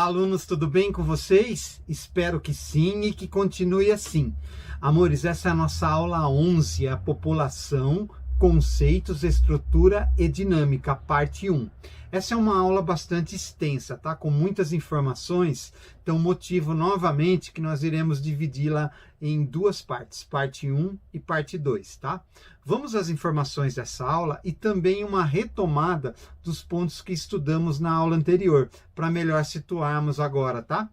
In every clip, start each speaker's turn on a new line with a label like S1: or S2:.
S1: Olá, alunos, tudo bem com vocês? Espero que sim e que continue assim. Amores, essa é a nossa aula 11, a população, conceitos, estrutura e dinâmica, parte 1. Essa é uma aula bastante extensa, tá? Com muitas informações, então motivo novamente que nós iremos dividi-la em duas partes, parte 1 e parte 2, tá? Vamos às informações dessa aula e também uma retomada dos pontos que estudamos na aula anterior, para melhor situarmos agora, tá?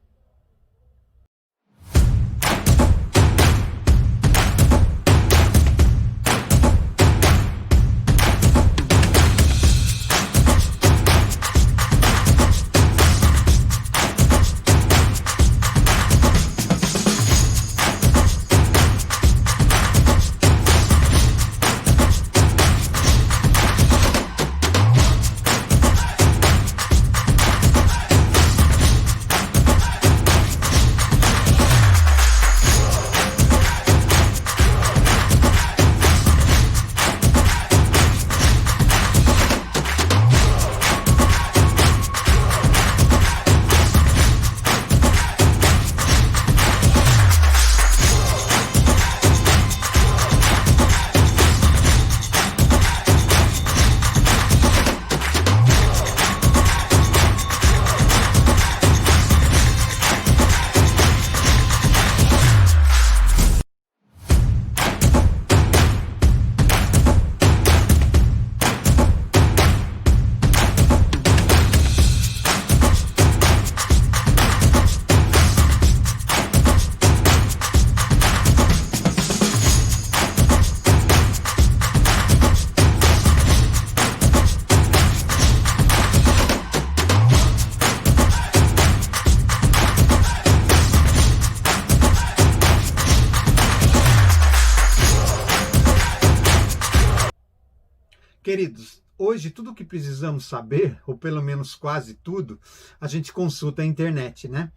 S1: Queridos, hoje tudo o que precisamos saber, ou pelo menos quase tudo, a gente consulta a internet, né?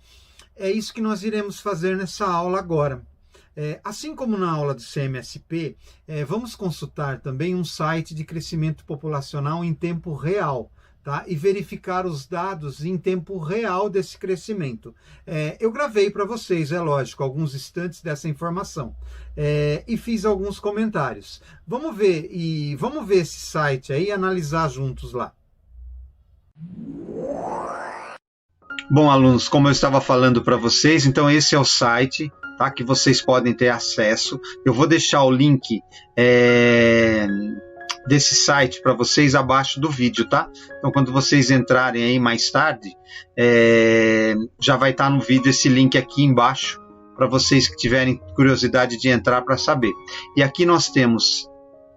S1: É isso que nós iremos fazer nessa aula agora. Assim como na aula do CMSP, vamos consultar também um site de crescimento populacional em tempo real, tá? E verificar os dados em tempo real desse crescimento. Eu gravei para vocês, é lógico, alguns instantes dessa informação e fiz alguns comentários. Vamos ver esse site aí e analisar juntos lá. Bom, alunos, como eu estava falando para vocês, então esse é o site, tá, que vocês podem ter acesso. Eu vou deixar o link desse site para vocês abaixo do vídeo, tá? Então, quando vocês entrarem aí mais tarde, já vai estar no vídeo esse link aqui embaixo, para vocês que tiverem curiosidade de entrar para saber. E aqui nós temos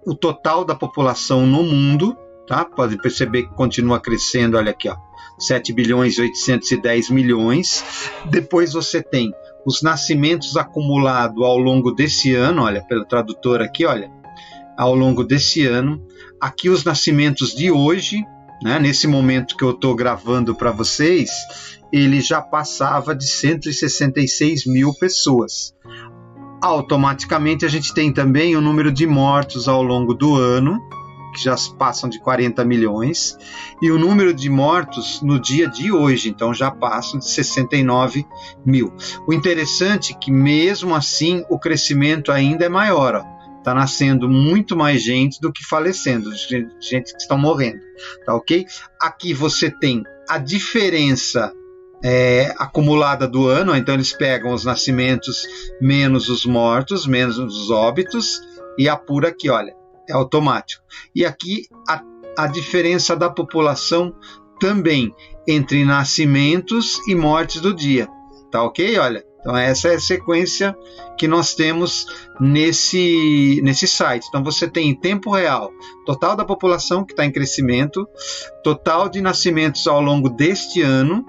S1: o total da população no mundo, tá? Pode perceber que continua crescendo, olha aqui, ó, 7 bilhões e 810 milhões. Depois você tem os nascimentos acumulados ao longo desse ano, olha, pelo tradutor aqui, olha, ao longo desse ano. Aqui os nascimentos de hoje, né, nesse momento que eu estou gravando para vocês, ele já passava de 166 mil pessoas. Automaticamente a gente tem também o número de mortos ao longo do ano, que já passam de 40 milhões, e o número de mortos no dia de hoje, então já passam de 69 mil. O interessante é que mesmo assim o crescimento ainda é maior, ó. Está nascendo muito mais gente do que falecendo, gente que estão morrendo, tá ok? Aqui você tem a diferença acumulada do ano, então eles pegam os nascimentos menos os mortos, menos os óbitos, e apura aqui, olha, é automático. E aqui a diferença da população também entre nascimentos e mortes do dia, tá ok? Olha. Então essa é a sequência que nós temos nesse site. Então você tem em tempo real total da população que está em crescimento, total de nascimentos ao longo deste ano,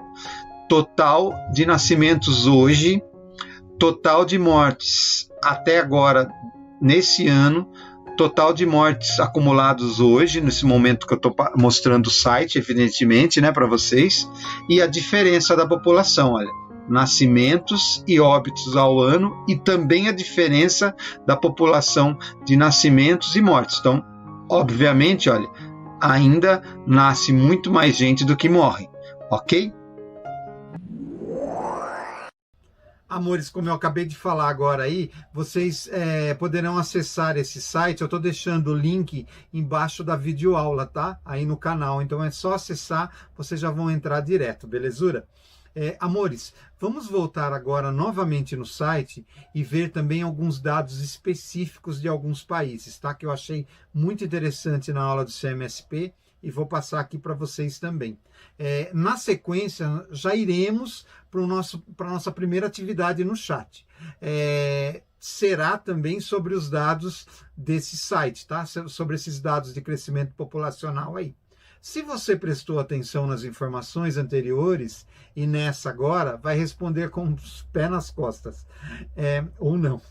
S1: total de nascimentos hoje, total de mortes até agora nesse ano, total de mortes acumulados hoje, nesse momento que eu estou mostrando o site, evidentemente, né, para vocês, e a diferença da população, olha. Nascimentos e óbitos ao ano e também a diferença da população de nascimentos e mortes. Então, obviamente, olha, ainda nasce muito mais gente do que morre, ok? Amores, como eu acabei de falar agora aí, vocês poderão acessar esse site. Eu estou deixando o link embaixo da videoaula, tá? Aí no canal. Então é só acessar, vocês já vão entrar direto, belezura? Amores, vamos voltar agora novamente no site e ver também alguns dados específicos de alguns países, tá? Que eu achei muito interessante na aula do CMSP e vou passar aqui para vocês também. Na sequência, já iremos para a nossa primeira atividade no chat. Será também sobre os dados desse site, tá? Sobre esses dados de crescimento populacional aí. Se você prestou atenção nas informações anteriores e nessa agora, vai responder com os pés nas costas, ou não.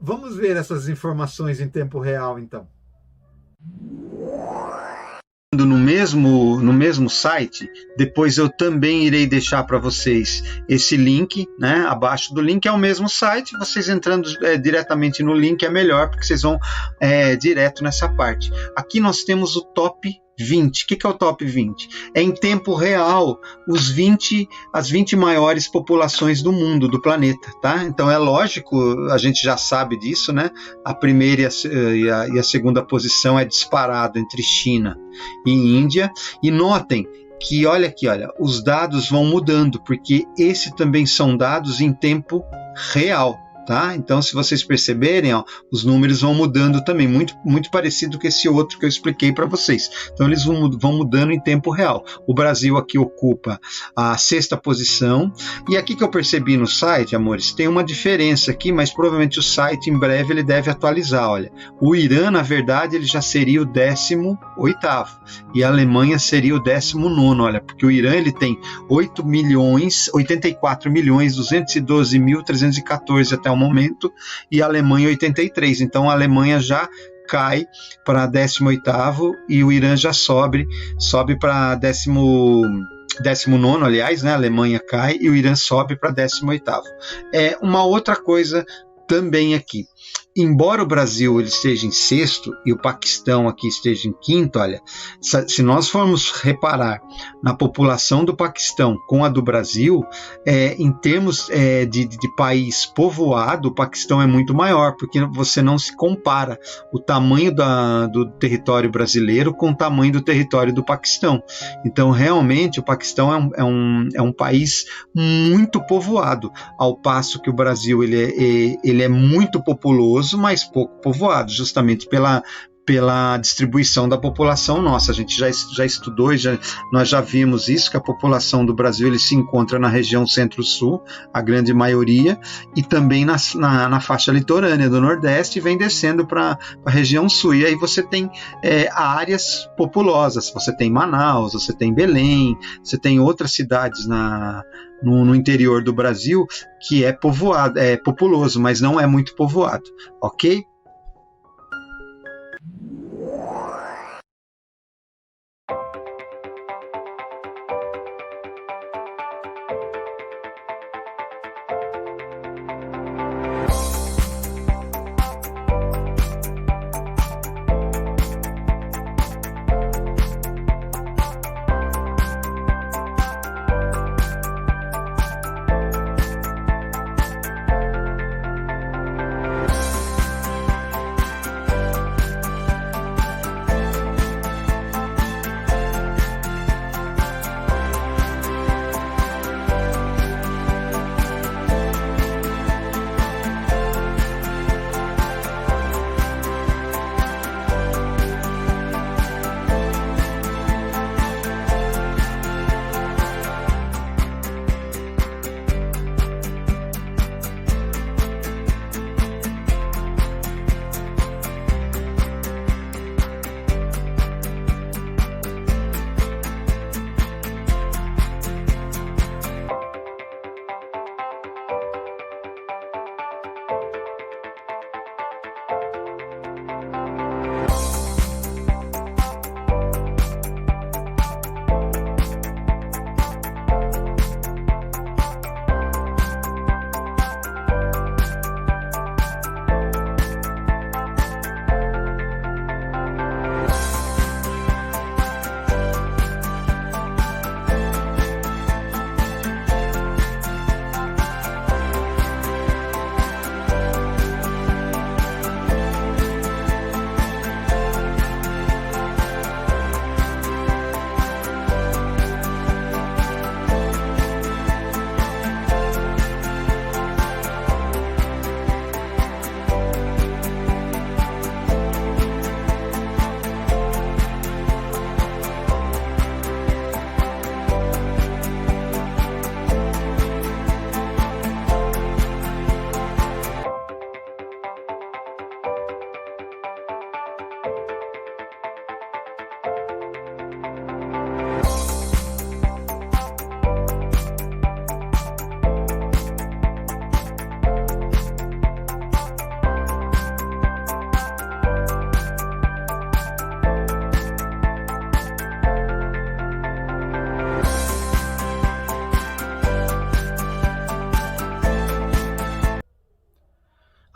S1: Vamos ver essas informações em tempo real, então. No mesmo site, depois eu também irei deixar para vocês esse link, né? Abaixo do link é o mesmo site, vocês entrando diretamente no link é melhor, porque vocês vão direto nessa parte. Aqui nós temos o top 20. O que é o top 20? É em tempo real as 20 maiores populações do mundo, do planeta, tá? Então é lógico, a gente já sabe disso, né? A primeira e a segunda posição é disparado entre China e Índia. E notem que, olha aqui, os dados vão mudando, porque esse também são dados em tempo real. Tá? Então, se vocês perceberem, os números vão mudando também, muito parecido com esse outro que eu expliquei para vocês. Então, eles vão mudando em tempo real. O Brasil aqui ocupa a 6ª posição. E aqui que eu percebi no site, amores, tem uma diferença aqui, mas provavelmente o site em breve ele deve atualizar. Olha, o Irã, na verdade, ele já seria o 18º e a Alemanha seria o 19º. Olha, porque o Irã ele tem 84.212.314 até o momento, e a Alemanha 83. Então a Alemanha já cai para 18º e o Irã já sobe para 19º, aliás, né? A Alemanha cai e o Irã sobe para 18º. Uma outra coisa também aqui. Embora o Brasil ele esteja em 6º e o Paquistão aqui esteja em 5º, olha, se nós formos reparar na população do Paquistão com a do Brasil, em termos de país povoado, o Paquistão é muito maior, porque você não se compara o tamanho do território brasileiro com o tamanho do território do Paquistão. Então, realmente, o Paquistão é um país muito povoado, ao passo que o Brasil ele é muito populoso, mas pouco povoado, justamente pela distribuição da população nossa. A gente já estudou e nós já vimos isso, que a população do Brasil ele se encontra na região centro-sul, a grande maioria, e também na faixa litorânea do Nordeste, e vem descendo para a região sul. E aí você tem áreas populosas, você tem Manaus, você tem Belém, você tem outras cidades no interior do Brasil que é povoado, é populoso, mas não é muito povoado, ok?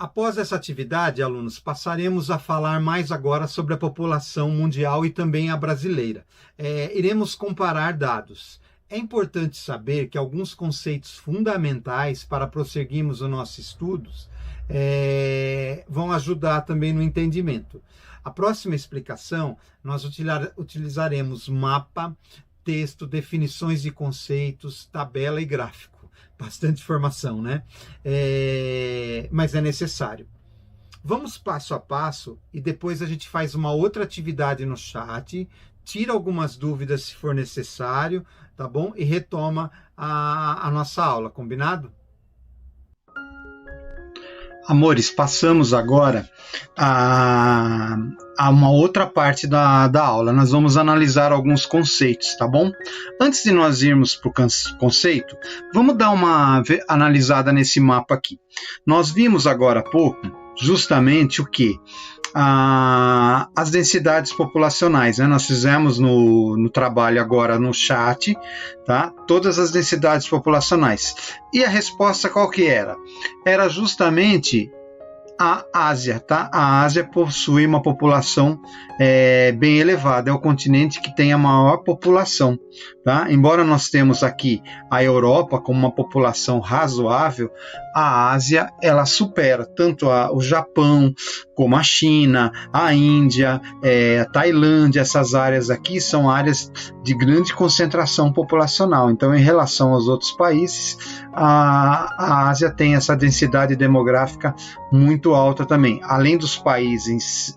S2: Após essa atividade, alunos, passaremos a falar mais agora sobre a população mundial e também a brasileira. Iremos comparar dados. É importante saber que alguns conceitos fundamentais para prosseguirmos os nossos estudos vão ajudar também no entendimento. A próxima explicação, nós utilizaremos mapa, texto, definições de conceitos, tabela e gráfico. Bastante informação, né? Mas é necessário. Vamos passo a passo e depois a gente faz uma outra atividade no chat, tira algumas dúvidas se for necessário, tá bom? E retoma a nossa aula, combinado?
S1: Amores, passamos agora a uma outra parte da aula. Nós vamos analisar alguns conceitos, tá bom? Antes de nós irmos para o conceito, vamos dar uma analisada nesse mapa aqui. Nós vimos agora há pouco justamente o que? As densidades populacionais, né? Nós fizemos no trabalho agora no chat, tá? Todas as densidades populacionais. E a resposta qual que era? Era justamente a Ásia, tá? A Ásia possui uma população bem elevada, é o continente que tem a maior população, tá? Embora nós temos aqui a Europa com uma população razoável, a Ásia ela supera tanto o Japão como a China, a Índia, a Tailândia. Essas áreas aqui são áreas de grande concentração populacional. Então, em relação aos outros países, a Ásia tem essa densidade demográfica muito alta também. Além dos países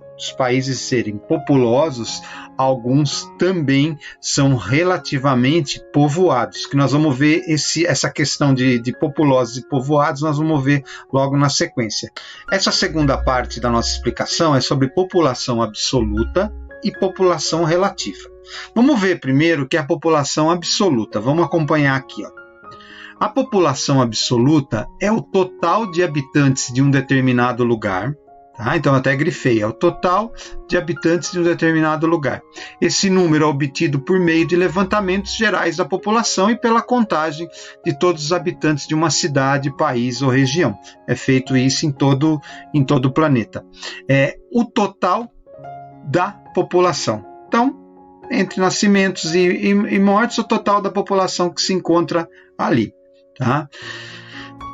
S1: serem populosos, alguns também são relativamente povoados, que nós vamos ver essa questão de populosos e povoados, nós vamos ver logo na sequência. Essa segunda parte da nossa explicação é sobre população absoluta e população relativa. Vamos ver primeiro o que é a população absoluta. Vamos acompanhar aqui, ó. A população absoluta é o total de habitantes de um determinado lugar. Então, até grifei, é o total de habitantes de um determinado lugar. Esse número é obtido por meio de levantamentos gerais da população e pela contagem de todos os habitantes de uma cidade, país ou região. É feito isso em todo o planeta. É o total da população. Então, entre nascimentos e mortes, o total da população que se encontra ali. Tá?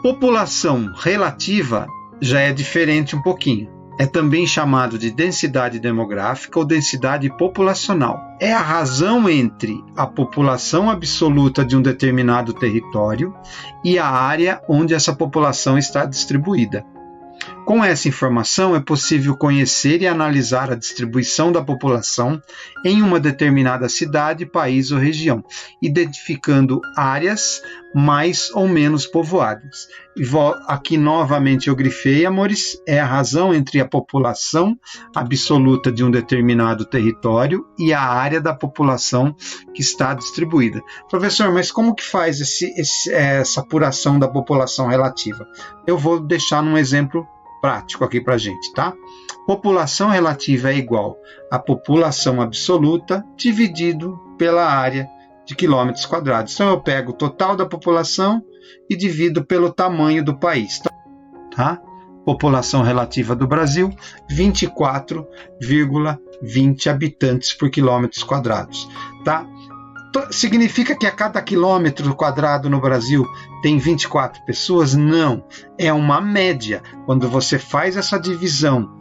S1: População relativa já é diferente um pouquinho. É também chamado de densidade demográfica ou densidade populacional. É a razão entre a população absoluta de um determinado território e a área onde essa população está distribuída. Com essa informação, é possível conhecer e analisar a distribuição da população em uma determinada cidade, país ou região, identificando áreas mais ou menos povoadas. Aqui novamente eu grifei, amores, é a razão entre a população absoluta de um determinado território e a área da população que está distribuída. Professor, mas como que faz essa apuração da população relativa? Eu vou deixar num exemplo prático aqui para a gente, tá? População relativa é igual a população absoluta dividido pela área de quilômetros quadrados. Então eu pego o total da população e divido pelo tamanho do país, tá? População relativa do Brasil, 24,20 habitantes por quilômetros quadrados, tá? Significa que a cada quilômetro quadrado no Brasil tem 24 pessoas? Não, é uma média. Quando você faz essa divisão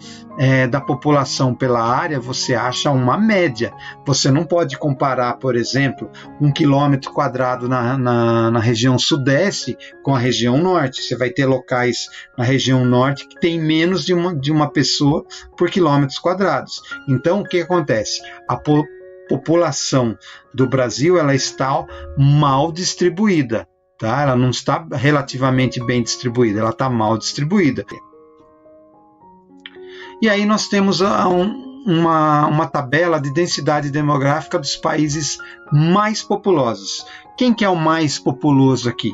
S1: da população pela área, você acha uma média. Você não pode comparar, por exemplo, 1 quilômetro quadrado na região sudeste com a região norte. Você vai ter locais na região norte que tem menos de uma pessoa por quilômetros quadrados. Então, o que acontece? A população do Brasil ela está mal distribuída, tá? Ela não está relativamente bem distribuída, ela está mal distribuída. E aí nós temos uma tabela de densidade demográfica dos países mais populosos. Quem que é o mais populoso aqui?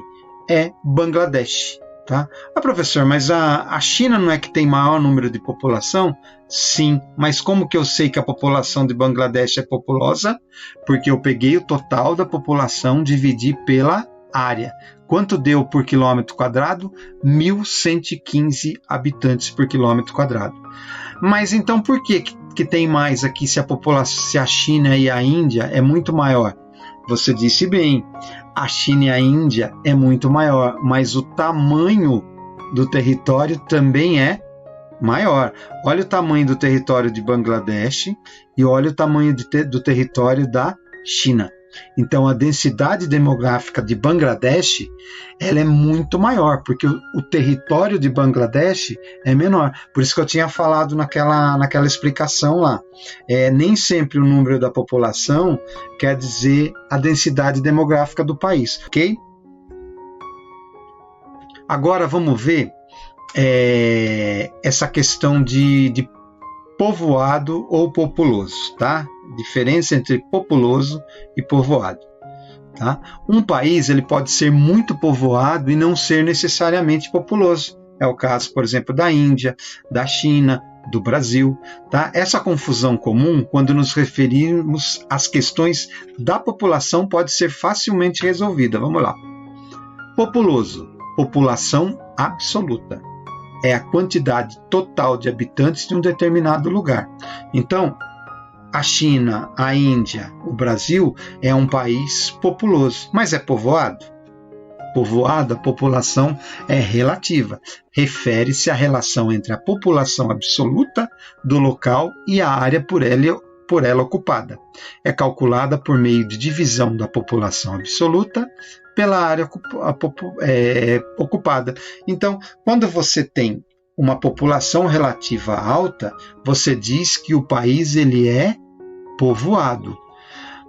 S1: É Bangladesh. Tá? Professor, mas a China não é que tem maior número de população? Sim, mas como que eu sei que a população de Bangladesh é populosa? Porque eu peguei o total da população, dividi pela área. Quanto deu por quilômetro quadrado? 1.115 habitantes por quilômetro quadrado. Mas então por que tem mais aqui se a China e a Índia é muito maior? Você disse bem, a China e a Índia é muito maior, mas o tamanho do território também é maior. Olha o tamanho do território de Bangladesh e olha o tamanho do território da China. Então a densidade demográfica de Bangladesh ela é muito maior, porque o território de Bangladesh é menor. Por isso que eu tinha falado naquela explicação lá. Nem sempre o número da população quer dizer a densidade demográfica do país, ok? Agora vamos ver essa questão de povoado ou populoso, tá? Diferença entre populoso e povoado, tá? Um país ele pode ser muito povoado e não ser necessariamente populoso. É o caso, por exemplo, da Índia, da China, do Brasil, tá? Essa confusão comum, quando nos referimos às questões da população, pode ser facilmente resolvida. Vamos lá. Populoso, população absoluta. É a quantidade total de habitantes de um determinado lugar. Então, a China, a Índia, o Brasil é um país populoso, mas é povoado? Povoado, a população é relativa. Refere-se à relação entre a população absoluta do local e a área por ela ocupada. É calculada por meio de divisão da população absoluta pela área ocupada. Então, quando você tem uma população relativa alta, você diz que o país ele é povoado.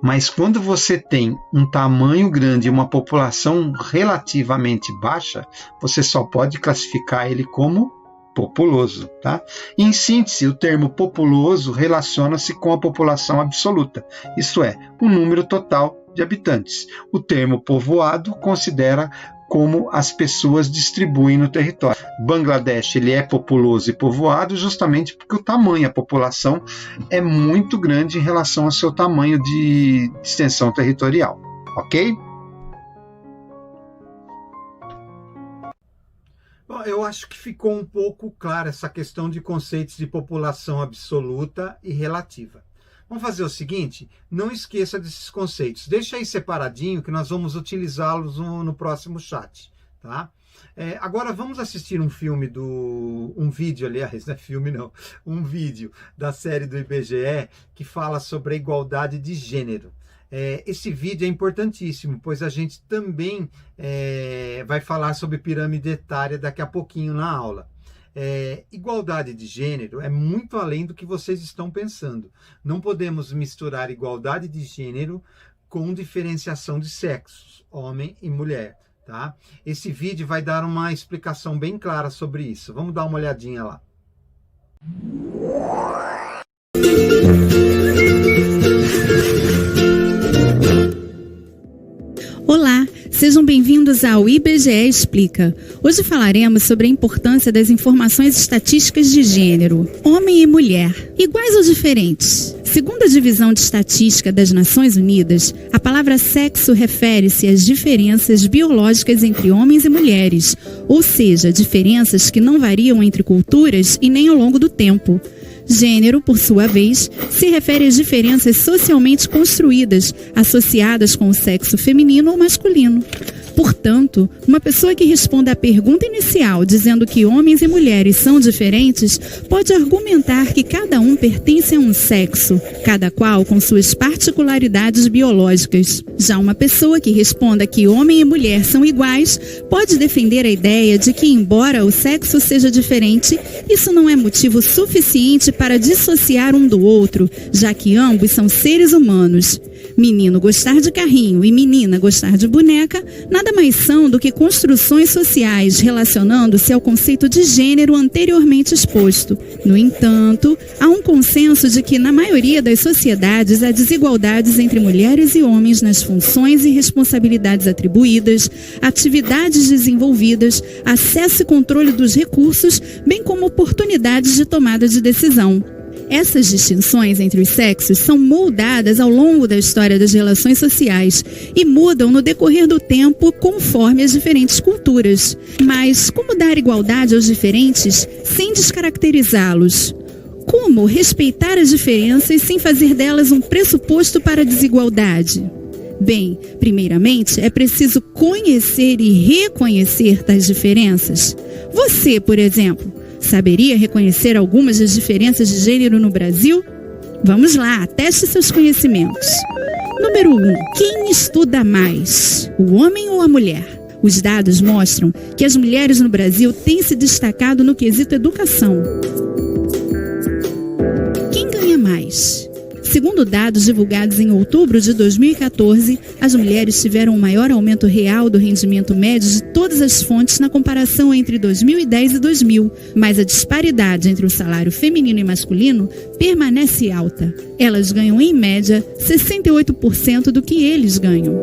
S1: Mas quando você tem um tamanho grande e uma população relativamente baixa, você só pode classificar ele como populoso, tá? Em síntese, o termo populoso relaciona-se com a população absoluta, isto é, o número total de habitantes. O termo povoado considera como as pessoas distribuem no território. Bangladesh ele é populoso e povoado justamente porque o tamanho, a população é muito grande em relação ao seu tamanho de extensão territorial, ok?
S2: Bom, eu acho que ficou um pouco clara essa questão de conceitos de população absoluta e relativa. Vamos fazer o seguinte, não esqueça desses conceitos. Deixa aí separadinho que nós vamos utilizá-los no próximo chat, tá? Agora vamos assistir um vídeo, aliás, não é filme não, um vídeo da série do IBGE que fala sobre a igualdade de gênero. Esse vídeo é importantíssimo, pois a gente também vai falar sobre pirâmide etária daqui a pouquinho na aula. Igualdade de gênero é muito além do que vocês estão pensando. Não podemos misturar igualdade de gênero com diferenciação de sexos, homem e mulher, tá? Esse vídeo vai dar uma explicação bem clara sobre isso. Vamos dar uma olhadinha lá.
S3: Olá, sejam bem-vindos ao IBGE Explica. Hoje falaremos sobre a importância das informações estatísticas de gênero, homem e mulher, iguais ou diferentes. Segundo a Divisão de Estatística das Nações Unidas, a palavra sexo refere-se às diferenças biológicas entre homens e mulheres, ou seja, diferenças que não variam entre culturas e nem ao longo do tempo. Gênero, por sua vez, se refere às diferenças socialmente construídas, associadas com o sexo feminino ou masculino. Portanto, uma pessoa que responda à pergunta inicial dizendo que homens e mulheres são diferentes, pode argumentar que cada um pertence a um sexo, cada qual com suas particularidades biológicas. Já uma pessoa que responda que homem e mulher são iguais, pode defender a ideia de que, embora o sexo seja diferente, isso não é motivo suficiente para dissociar um do outro, já que ambos são seres humanos. Menino gostar de carrinho e menina gostar de boneca nada mais são do que construções sociais relacionando-se ao conceito de gênero anteriormente exposto. No entanto, há um consenso de que na maioria das sociedades há desigualdades entre mulheres e homens nas funções e responsabilidades atribuídas, atividades desenvolvidas, acesso e controle dos recursos, bem como oportunidades de tomada de decisão. Essas distinções entre os sexos são moldadas ao longo da história das relações sociais e mudam no decorrer do tempo conforme as diferentes culturas. Mas como dar igualdade aos diferentes sem descaracterizá-los? Como respeitar as diferenças sem fazer delas um pressuposto para a desigualdade? Bem, primeiramente, é preciso conhecer e reconhecer tais diferenças. Você, por exemplo, saberia reconhecer algumas das diferenças de gênero no Brasil? Vamos lá, teste seus conhecimentos. Número 1. Quem estuda mais? O homem ou a mulher? Os dados mostram que as mulheres no Brasil têm se destacado no quesito educação. Quem ganha mais? Segundo dados divulgados em outubro de 2014, as mulheres tiveram o maior aumento real do rendimento médio de todas as fontes na comparação entre 2010 e 2000, mas a disparidade entre o salário feminino e masculino permanece alta. Elas ganham, em média, 68% do que eles ganham.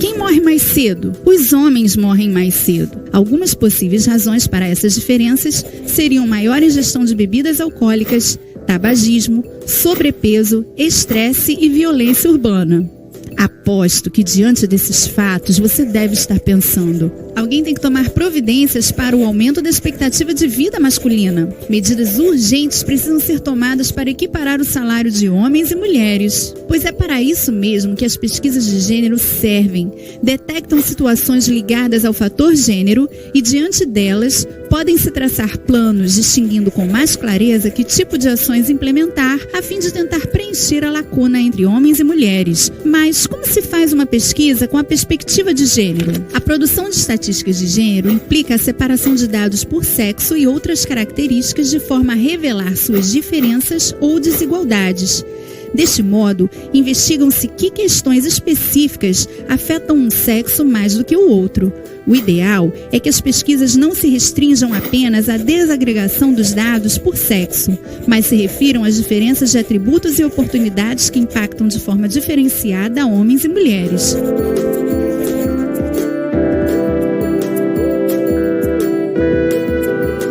S3: Quem morre mais cedo? Os homens morrem mais cedo. Algumas possíveis razões para essas diferenças seriam maior ingestão de bebidas alcoólicas, tabagismo, sobrepeso, estresse e violência urbana. Aposto que diante desses fatos você deve estar pensando: alguém tem que tomar providências para o aumento da expectativa de vida masculina. Medidas urgentes precisam ser tomadas para equiparar o salário de homens e mulheres. Pois é para isso mesmo que as pesquisas de gênero servem. Detectam situações ligadas ao fator gênero e, diante delas, podem se traçar planos distinguindo com mais clareza que tipo de ações implementar a fim de tentar preencher a lacuna entre homens e mulheres. Mas como se faz uma pesquisa com a perspectiva de gênero? A produção de estatísticas de gênero implica a separação de dados por sexo e outras características de forma a revelar suas diferenças ou desigualdades. Deste modo, investigam-se que questões específicas afetam um sexo mais do que o outro. O ideal é que as pesquisas não se restringam apenas à desagregação dos dados por sexo, mas se refiram às diferenças de atributos e oportunidades que impactam de forma diferenciada homens e mulheres.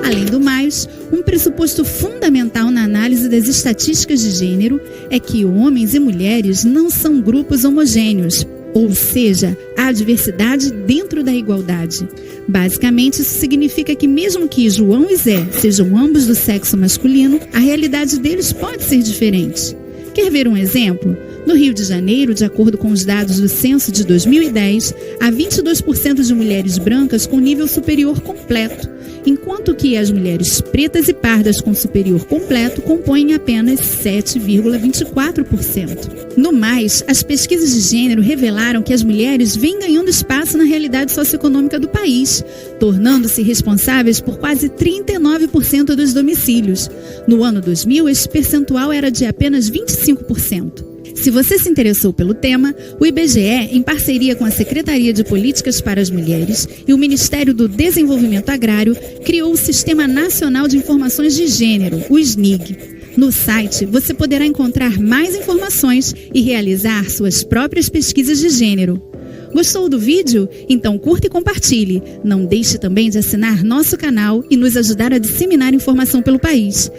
S3: Além do mais, um pressuposto fundamental na análise das estatísticas de gênero é que homens e mulheres não são grupos homogêneos, ou seja, há diversidade dentro da igualdade. Basicamente, isso significa que mesmo que João e Zé sejam ambos do sexo masculino, a realidade deles pode ser diferente. Quer ver um exemplo? No Rio de Janeiro, de acordo com os dados do censo de 2010, há 22% de mulheres brancas com nível superior completo, enquanto que as mulheres pretas e pardas com superior completo compõem apenas 7,24%. No mais, as pesquisas de gênero revelaram que as mulheres vêm ganhando espaço na realidade socioeconômica do país, tornando-se responsáveis por quase 39% dos domicílios. No ano 2000, esse percentual era de apenas 25%. Se você se interessou pelo tema, o IBGE, em parceria com a Secretaria de Políticas para as Mulheres e o Ministério do Desenvolvimento Agrário, criou o Sistema Nacional de Informações de Gênero, o SNIG. No site, você poderá encontrar mais informações e realizar suas próprias pesquisas de gênero. Gostou do vídeo? Então curta e compartilhe. Não deixe também de assinar nosso canal e nos ajudar a disseminar informação pelo país.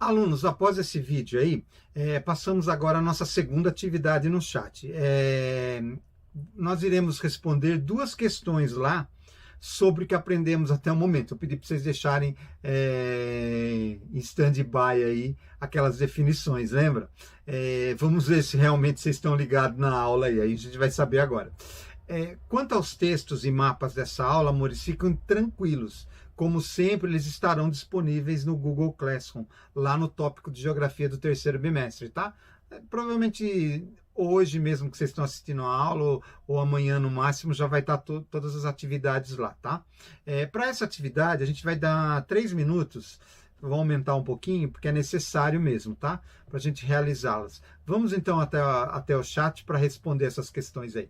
S2: Alunos, após esse vídeo aí, passamos agora a nossa segunda atividade no chat. Nós iremos responder 2 questões lá sobre o que aprendemos até o momento. Eu pedi para vocês deixarem em stand-by aí aquelas definições, lembra? Vamos ver se realmente vocês estão ligados na aula aí a gente vai saber agora. Quanto aos textos e mapas dessa aula, amores, fiquem tranquilos. Como sempre, eles estarão disponíveis no Google Classroom, lá no tópico de Geografia do 3º bimestre, tá? Provavelmente hoje mesmo que vocês estão assistindo a aula, ou amanhã no máximo, já vai estar todas as atividades lá, tá? Para essa atividade, a gente vai dar 3 minutos, vou aumentar um pouquinho, porque é necessário mesmo, tá? Para a gente realizá-las. Vamos então até o chat para responder essas questões aí.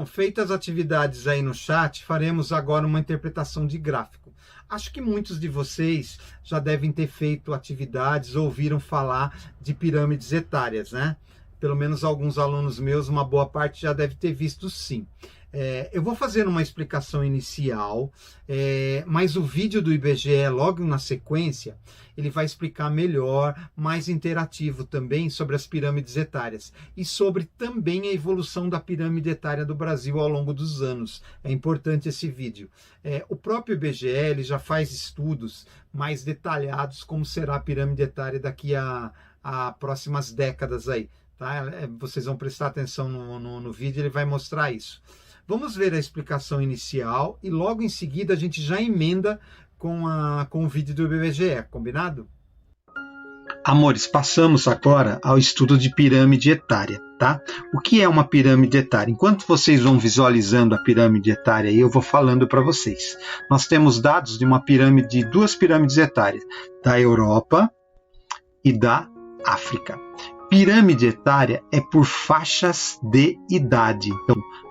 S2: Bom, feitas as atividades aí no chat, faremos agora uma interpretação de gráfico. Acho que muitos de vocês já devem ter feito atividades ou ouviram falar de pirâmides etárias, né? Pelo menos alguns alunos meus, uma boa parte já deve ter visto sim. Eu vou fazer uma explicação inicial, mas o vídeo do IBGE, logo na sequência, ele vai explicar melhor, mais interativo também, sobre as pirâmides etárias e sobre também a evolução da pirâmide etária do Brasil ao longo dos anos. É importante esse vídeo. O próprio IBGE ele já faz estudos mais detalhados como será a pirâmide etária daqui a próximas décadas aí. Tá? Vocês vão prestar atenção no vídeo, ele vai mostrar isso. Vamos ver a explicação inicial e logo em seguida a gente já emenda com o vídeo do IBGE, combinado?
S1: Amores, passamos agora ao estudo de pirâmide etária, tá? O que é uma pirâmide etária? Enquanto vocês vão visualizando a pirâmide etária aí, eu vou falando para vocês. Nós temos dados de duas pirâmides etárias, da Europa e da África. Pirâmide etária é por faixas de idade.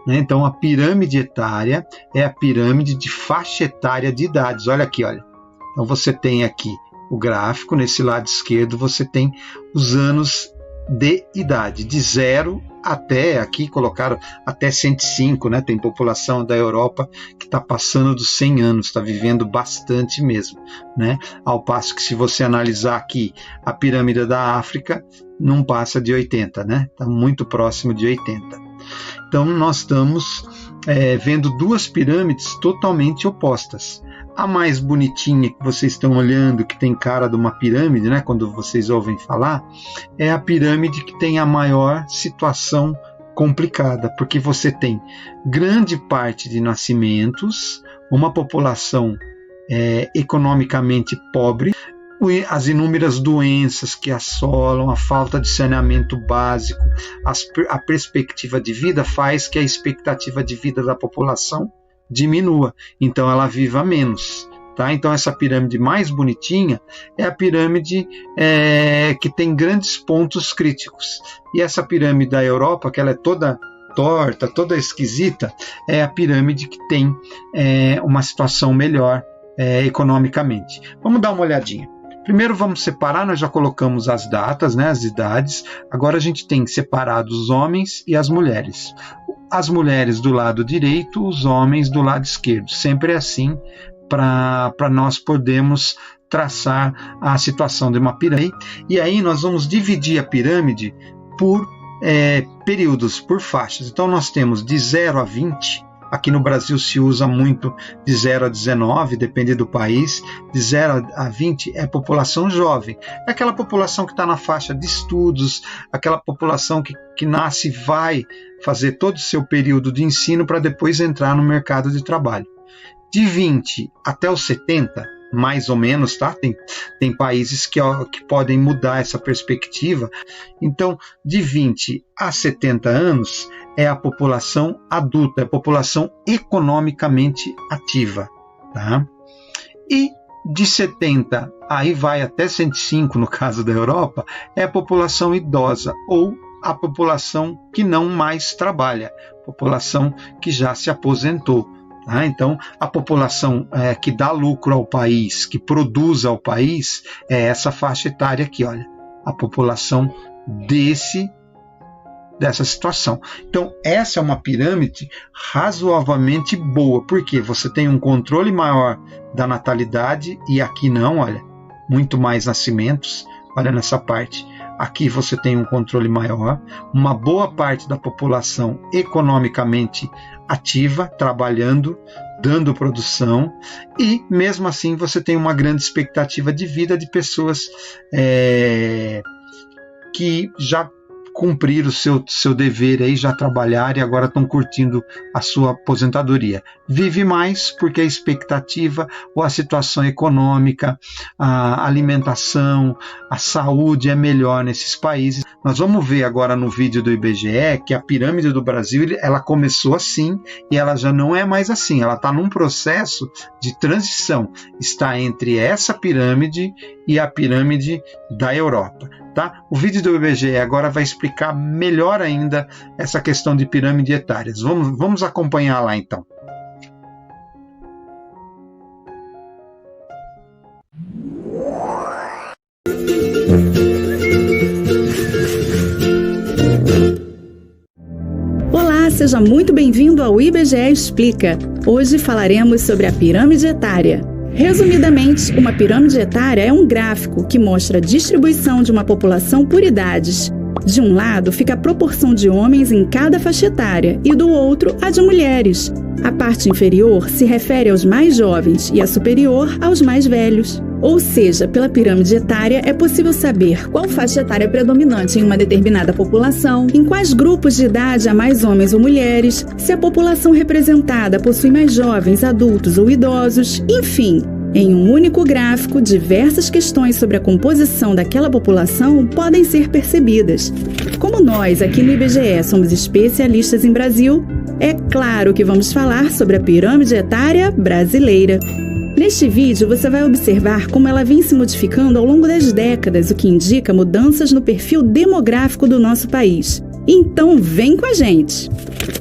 S1: Então, a pirâmide etária é a pirâmide de faixa etária de idades. Olha aqui, olha. Então, você tem aqui o gráfico, nesse lado esquerdo, você tem os anos de idade, de 0 até, aqui colocaram até 105, né? Tem população da Europa que está passando dos 100 anos, está vivendo bastante mesmo, né? Ao passo que se você analisar aqui a pirâmide da África, não passa de 80, né? Está muito próximo de 80. Então nós estamos vendo duas pirâmides totalmente opostas. A mais bonitinha que vocês estão olhando, que tem cara de uma pirâmide, né, quando vocês ouvem falar, é a pirâmide que tem a maior situação complicada, porque você tem grande parte de nascimentos, uma população economicamente pobre, as inúmeras doenças que assolam, a falta de saneamento básico, a perspectiva de vida faz que a expectativa de vida da população diminua, então ela viva menos. Tá? Então essa pirâmide mais bonitinha é a pirâmide que tem grandes pontos críticos. E essa pirâmide da Europa, que ela é toda torta, toda esquisita, é a pirâmide que tem uma situação melhor economicamente. Vamos dar uma olhadinha. Primeiro vamos separar, nós já colocamos as datas, né, as idades. Agora a gente tem separado os homens e as mulheres. As mulheres do lado direito, os homens do lado esquerdo. Sempre é assim para nós podermos traçar a situação de uma pirâmide. E aí nós vamos dividir a pirâmide por períodos, por faixas. Então nós temos de 0 a 20. Aqui no Brasil se usa muito de 0 a 19, depende do país. De 0 a 20 é população jovem. É aquela população que está na faixa de estudos, aquela população que nasce e vai fazer todo o seu período de ensino para depois entrar no mercado de trabalho. De 20 até os 70, mais ou menos, tá? Tem países que podem mudar essa perspectiva. Então, de 20 a 70 anos é a população adulta, é a população economicamente ativa. Tá? E de 70, aí vai até 105, no caso da Europa, é a população idosa ou a população que não mais trabalha, população que já se aposentou. Tá? Então, a população que dá lucro ao país, que produz ao país, é essa faixa etária aqui, olha, a população dessa situação. Então, essa é uma pirâmide razoavelmente boa, porque você tem um controle maior da natalidade e aqui não, olha, muito mais nascimentos, olha nessa parte. Aqui você tem um controle maior, uma boa parte da população economicamente ativa, trabalhando, dando produção, e mesmo assim você tem uma grande expectativa de vida de pessoas que já cumpriram o seu dever aí, já trabalharam e agora estão curtindo a sua aposentadoria. Vive mais porque a expectativa ou a situação econômica, a alimentação, a saúde é melhor nesses países. Nós vamos ver agora no vídeo do IBGE que a pirâmide do Brasil ela começou assim e ela já não é mais assim. Ela está num processo de transição. Está entre essa pirâmide e a pirâmide da Europa. Tá? O vídeo do IBGE agora vai explicar melhor ainda essa questão de pirâmide etárias. Vamos acompanhar lá então.
S3: Olá, seja muito bem-vindo ao IBGE Explica. Hoje falaremos sobre a pirâmide etária. Resumidamente, uma pirâmide etária é um gráfico que mostra a distribuição de uma população por idades. De um lado fica a proporção de homens em cada faixa etária e do outro a de mulheres. A parte inferior se refere aos mais jovens e a superior aos mais velhos. Ou seja, pela pirâmide etária é possível saber qual faixa etária é predominante em uma determinada população, em quais grupos de idade há mais homens ou mulheres, se a população representada possui mais jovens, adultos ou idosos, enfim. Em um único gráfico, diversas questões sobre a composição daquela população podem ser percebidas. Como nós, aqui no IBGE, somos especialistas em Brasil, é claro que vamos falar sobre a pirâmide etária brasileira. Neste vídeo, você vai observar como ela vem se modificando ao longo das décadas, o que indica mudanças no perfil demográfico do nosso país. Então, vem com a gente!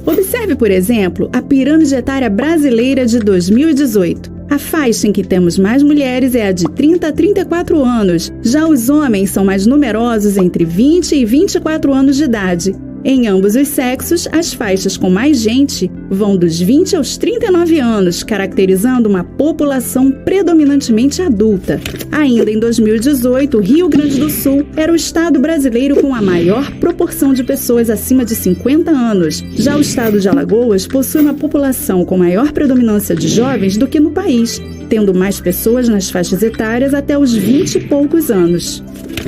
S3: Observe, por exemplo, a pirâmide etária brasileira de 2018. A faixa em que temos mais mulheres é a de 30 a 34 anos. Já os homens são mais numerosos entre 20 e 24 anos de idade. Em ambos os sexos, as faixas com mais gente vão dos 20 aos 39 anos, caracterizando uma população predominantemente adulta. Ainda em 2018, o Rio Grande do Sul era o estado brasileiro com a maior proporção de pessoas acima de 50 anos. Já o estado de Alagoas possui uma população com maior predominância de jovens do que no país, tendo mais pessoas nas faixas etárias até os 20 e poucos anos.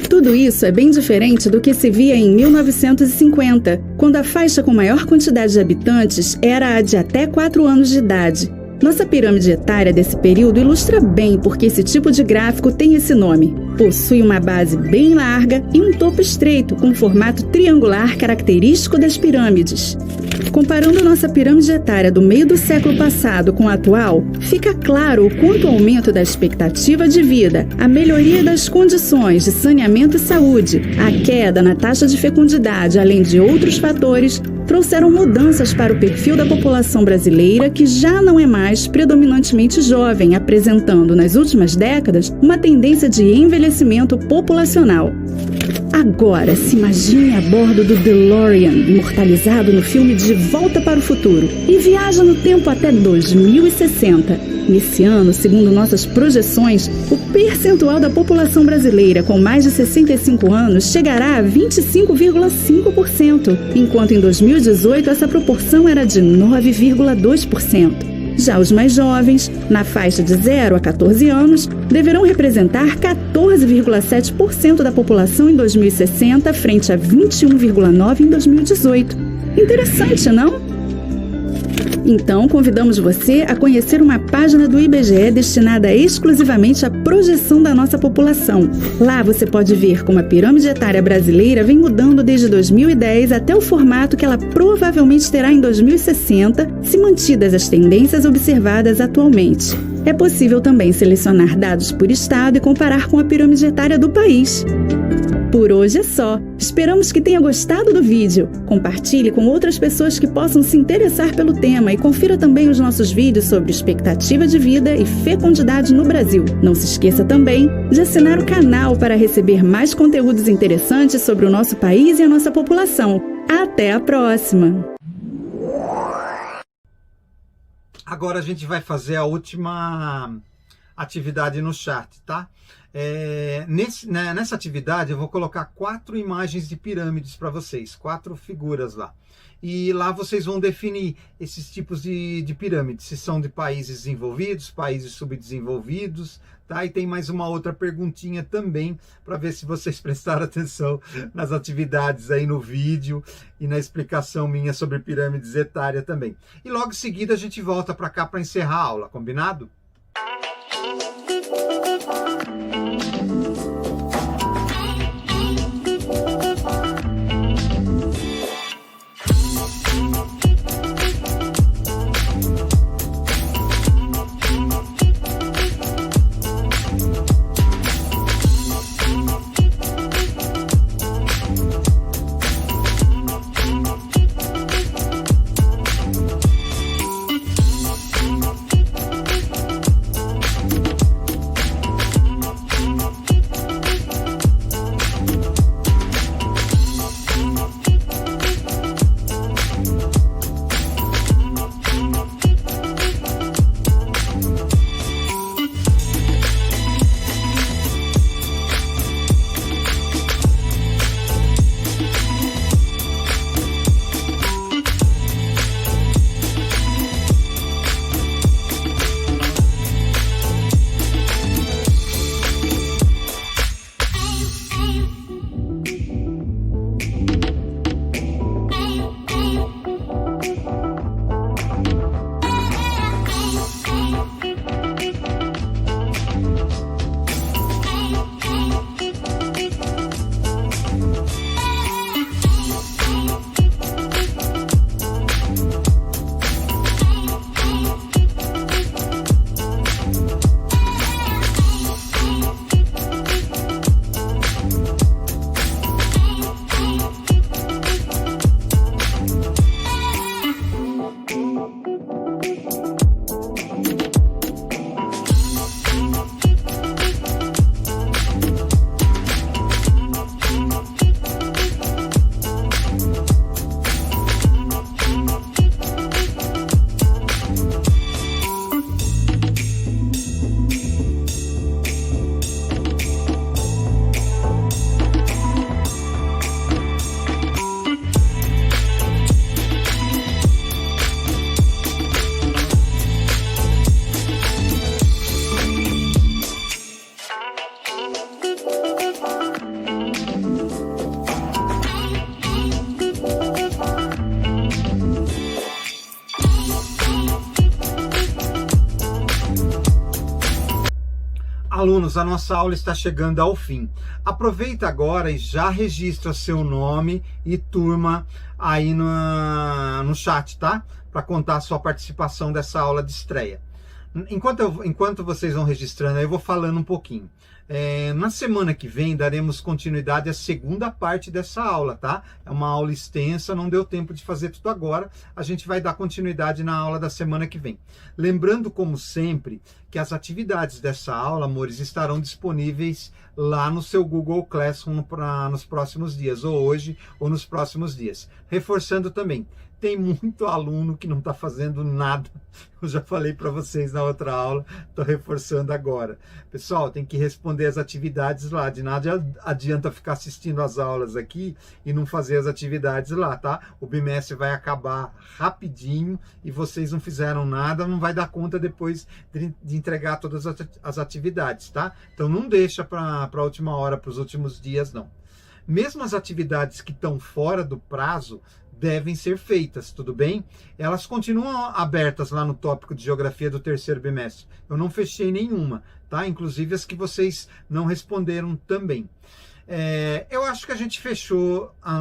S3: Tudo isso é bem diferente do que se via em 1950, quando a faixa com maior quantidade de habitantes era a de até 4 anos de idade. Nossa pirâmide etária desse período ilustra bem porque esse tipo de gráfico tem esse nome. Possui uma base bem larga e um topo estreito, com formato triangular característico das pirâmides. Comparando nossa pirâmide etária do meio do século passado com a atual, fica claro o quanto o aumento da expectativa de vida, a melhoria das condições de saneamento e saúde, a queda na taxa de fecundidade, além de outros fatores, trouxeram mudanças para o perfil da população brasileira, que já não é mais predominantemente jovem, apresentando nas últimas décadas uma tendência de envelhecimento populacional. Agora, se imagine a bordo do DeLorean, imortalizado no filme De Volta para o Futuro, e viaja no tempo até 2060. Nesse ano, segundo nossas projeções, o percentual da população brasileira com mais de 65 anos chegará a 25,5%, enquanto em 2018 essa proporção era de 9,2%. Já os mais jovens, na faixa de 0 a 14 anos, deverão representar 14,7% da população em 2060, frente a 21,9% em 2018. Interessante, não? Então, convidamos você a conhecer uma página do IBGE destinada exclusivamente à projeção da nossa população. Lá você pode ver como a pirâmide etária brasileira vem mudando desde 2010 até o formato que ela provavelmente terá em 2060, se mantidas as tendências observadas atualmente. É possível também selecionar dados por estado e comparar com a pirâmide etária do país. Por hoje é só. Esperamos que tenha gostado do vídeo. Compartilhe com outras pessoas que possam se interessar pelo tema e confira também os nossos vídeos sobre expectativa de vida e fecundidade no Brasil. Não se esqueça também de assinar o canal para receber mais conteúdos interessantes sobre o nosso país e a nossa população. Até a próxima!
S2: Agora a gente vai fazer a última atividade no chat, tá? Nessa atividade eu vou colocar 4 imagens de pirâmides para vocês, 4 figuras lá. E lá vocês vão definir esses tipos de pirâmides, se são de países desenvolvidos, países subdesenvolvidos, tá? E tem mais uma outra perguntinha também, para ver se vocês prestaram atenção nas atividades aí no vídeo e na explicação minha sobre pirâmides etárias também. E logo em seguida a gente volta para cá para encerrar a aula, combinado? Alunos, a nossa aula está chegando ao fim. Aproveita agora e já registra seu nome e turma aí no chat, tá? Para contar a sua participação dessa aula de estreia. Enquanto vocês vão registrando, eu vou falando um pouquinho. Na semana que vem daremos continuidade à segunda parte dessa aula, tá? É uma aula extensa, não deu tempo de fazer tudo agora. A gente vai dar continuidade na aula da semana que vem. Lembrando, como sempre, que as atividades dessa aula, amores, estarão disponíveis lá no seu Google Classroom nos próximos dias, ou hoje, ou nos próximos dias. Reforçando também, tem muito aluno que não está fazendo nada. Eu já falei para vocês na outra aula, estou reforçando agora. Pessoal, tem que responder as atividades lá. De nada adianta ficar assistindo as aulas aqui e não fazer as atividades lá, tá? O bimestre vai acabar rapidinho e vocês não fizeram nada, não vai dar conta depois de entregar todas as atividades, tá? Então não deixa para a última hora, para os últimos dias, não. Mesmo as atividades que estão fora do prazo, devem ser feitas, tudo bem? Elas continuam abertas lá no tópico de geografia do terceiro bimestre. Eu não fechei nenhuma, tá? Inclusive as que vocês não responderam também. Eu acho que a gente fechou a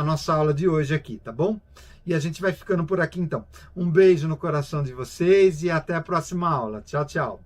S2: nossa aula de hoje aqui, tá bom? E a gente vai ficando por aqui então. Um beijo no coração de vocês e até a próxima aula. Tchau, tchau.